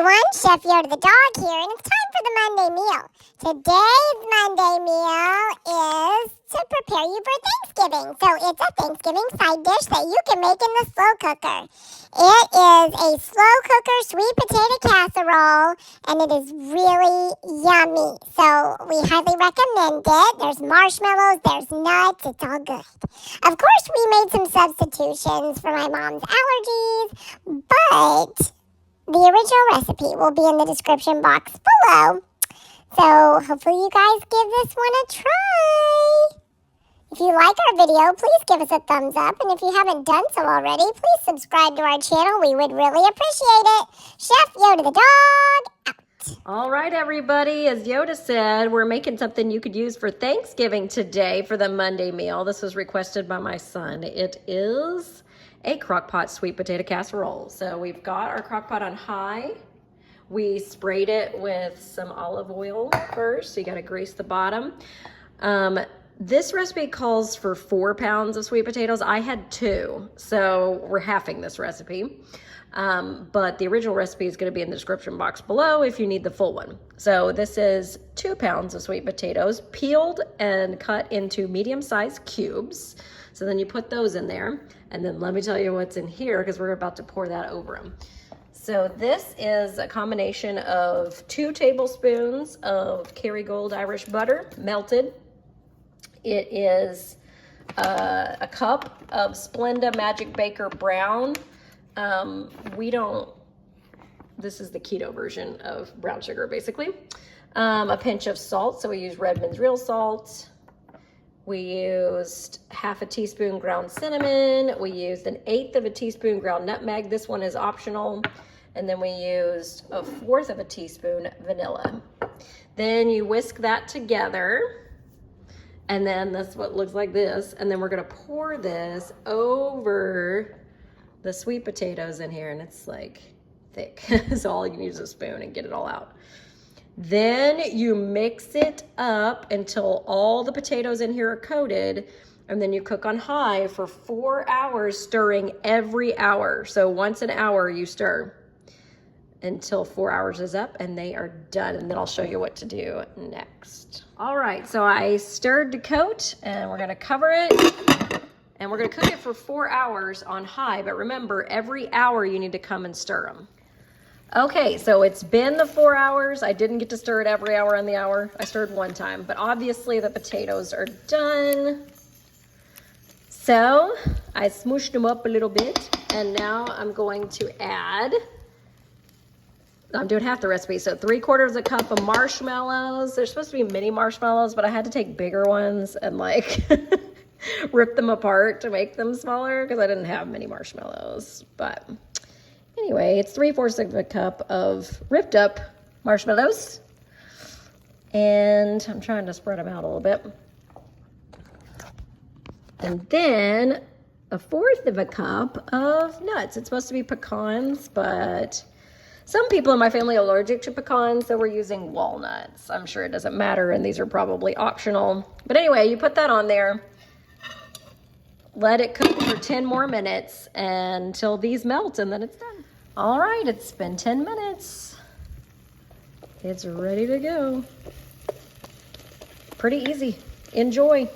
everyone, Chef Yoda the dog here, and it's time for the Monday meal. Today's Monday meal is to prepare you for Thanksgiving. So it's a Thanksgiving side dish that you can make in the slow cooker. It is a slow cooker sweet potato casserole, and it is really yummy. So we highly recommend it. There's marshmallows, there's nuts, it's all good. Of course, we made some substitutions for my mom's allergies, but the original recipe will be in the description box below. So hopefully you guys give this one a try. If you like our video, please give us a thumbs up. And if you haven't done so already, please subscribe to our channel. We would really appreciate it. Chef Yoda the dog, out. All right, everybody. As Yoda said, we're making something you could use for Thanksgiving today for the Monday meal. This was requested by my son. It is a crock-pot sweet potato casserole. So we've got our crock-pot on high. We sprayed it with some olive oil first, so you got to grease the bottom. This recipe calls for 4 pounds of sweet potatoes. I had 2, so we're halving this recipe. But the original recipe is going to be in the description box below if you need the full one. So this is 2 pounds of sweet potatoes, peeled and cut into medium-sized cubes. So then you put those in there, and then let me tell you what's in here because we're about to pour that over them. So this is a combination of 2 tablespoons of Kerrygold Irish butter, melted. It is a cup of Splenda Magic Baker Brown. This is the keto version of brown sugar, basically. A pinch of salt, so we use Redmond's real salt. We used half a teaspoon ground cinnamon. We used 1/8 of a teaspoon ground nutmeg. This one is optional. And then we used 1/4 of a teaspoon vanilla. Then you whisk that together. And then that's what looks like this. And then we're gonna pour this over the sweet potatoes in here, and it's like thick. So all you need is a spoon and get it all out. Then you mix it up until all the potatoes in here are coated, and then you cook on high for 4 hours, stirring every hour. So once an hour you stir until 4 hours is up and they are done. And then I'll show you what to do next. All right, so I stirred to coat, and we're gonna cover it, and we're gonna cook it for 4 hours on high. But remember, every hour you need to come and stir them. Okay, so it's been the 4 hours. I didn't get to stir it every hour on the hour. I stirred one time, but obviously the potatoes are done. So I smooshed them up a little bit, and now I'm going to add, I'm doing half the recipe, so 3/4 a cup of marshmallows. They're supposed to be mini marshmallows, but I had to take bigger ones and like rip them apart to make them smaller because I didn't have many marshmallows. But anyway, it's 3/4 of a cup of ripped up marshmallows. And I'm trying to spread them out a little bit. And then 1/4 of a cup of nuts. It's supposed to be pecans, but some people in my family are allergic to pecans, so we're using walnuts. I'm sure it doesn't matter, and these are probably optional. But anyway, you put that on there. Let it cook for 10 more minutes until these melt, and then it's done. All right, it's been 10 minutes. It's ready to go. Pretty easy. Enjoy.